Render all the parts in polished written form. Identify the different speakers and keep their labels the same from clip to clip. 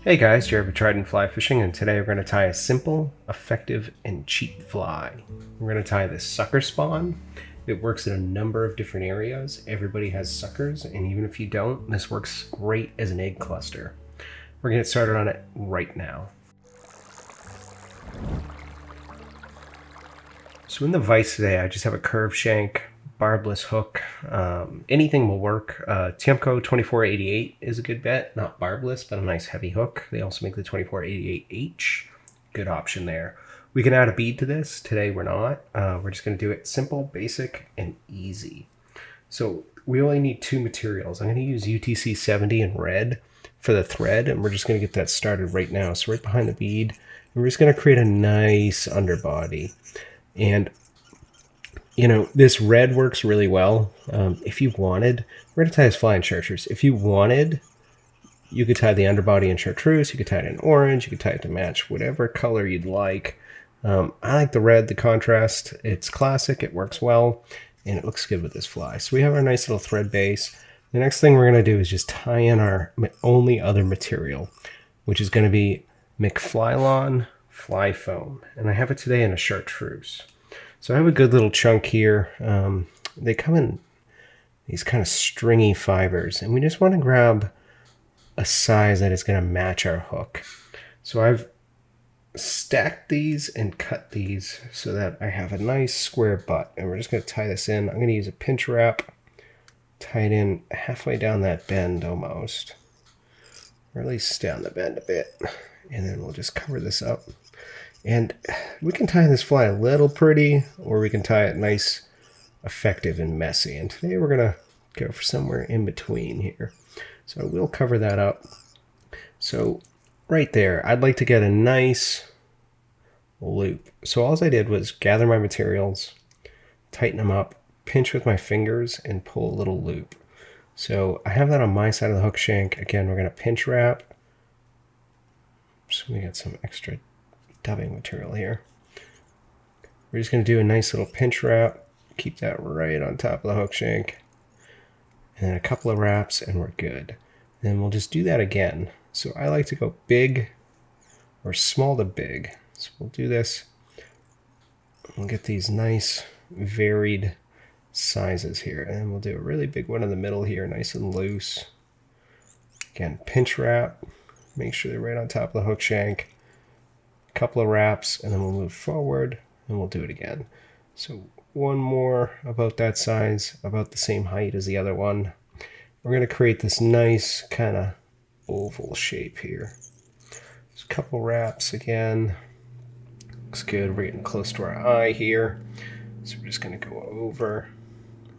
Speaker 1: Hey guys, Jared Trident Fly Fishing, and today we're going to tie a simple, effective, and cheap fly. We're going to tie this sucker spawn. It works in a number of different areas. Everybody has suckers, and even if you don't, this works great as an egg cluster. We're going to get started on it right now. So in the vise today, I just have a curved shank, barbless hook. Anything will work. Tiemco 2488 is a good bet. Not barbless, but a nice heavy hook. They also make the 2488H. Good option there. We can add a bead to this. Today we're not. We're just going to do it simple, basic, and easy. So we only need two materials. I'm going to use UTC 70 in red for the thread, and we're just going to get that started right now. So right behind the bead, we're just going to create a nice underbody. And you know, this red works really well. If you wanted, we're going to tie this fly in chartreuse. If you wanted, you could tie the underbody in chartreuse. You could tie it in orange. You could tie it to match whatever color you'd like. I like the red, the contrast. It's classic. It works well, and it looks good with this fly. So we have our nice little thread base. The next thing we're going to do is just tie in our only other material, which is going to be McFlyfoam fly foam. And I have it today in a chartreuse. So I have a good little chunk here. They come in these kind of stringy fibers, and we just want to grab a size that is going to match our hook. So I've stacked these and cut these so that I have a nice square butt, and we're just going to tie this in. I'm going to use a pinch wrap, tie it in halfway down that bend almost, or at least down the bend a bit, and then we'll just cover this up. And we can tie this fly a little pretty, or we can tie it nice, effective, and messy. And today we're going to go for somewhere in between here. So I will cover that up. So right there, I'd like to get a nice loop. So all I did was gather my materials, tighten them up, pinch with my fingers, and pull a little loop. So I have that on my side of the hook shank. Again, we're going to pinch wrap. So we got some extra dubbing material here. We're just going to do a nice little pinch wrap, keep that right on top of the hook shank, and then a couple of wraps, and we're good. And then we'll just do that again. So I like to go big or small to big. So we'll do this. We'll get these nice varied sizes here, and we'll do a really big one in the middle here, nice and loose. Again, pinch wrap, make sure they're right on top of the hook shank. Couple of wraps, and then we'll move forward and we'll do it again. So one more about that size, about the same height as the other one. We're going to create this nice kind of oval shape here. Just a couple wraps again. Looks good. We're getting close to our eye here. So we're just going to go over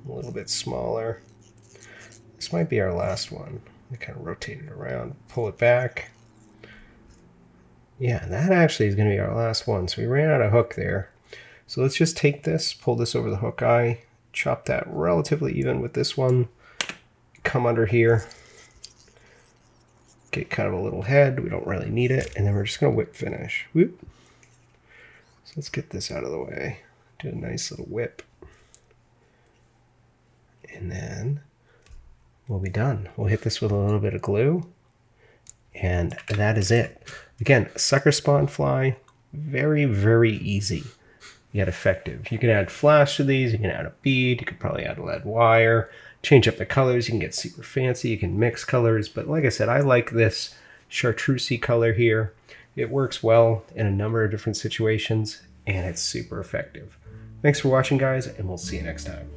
Speaker 1: a little bit smaller. This might be our last one. We kind of rotate it around, pull it back. Yeah, that actually is going to be our last one. So we ran out of hook there. So let's just take this, pull this over the hook eye, chop that relatively even with this one, come under here, get kind of a little head. We don't really need it. And then we're just going to whip finish. Whoop. So let's get this out of the way. Do a nice little whip. And then we'll be done. We'll hit this with a little bit of glue. And that is it. Again, sucker spawn fly, very, very easy, yet effective. You can add flash to these, you can add a bead, you could probably add lead wire, change up the colors, you can get super fancy, you can mix colors, but like I said, I like this chartreusey color here. It works well in a number of different situations, and it's super effective. Thanks for watching, guys, and we'll see you next time.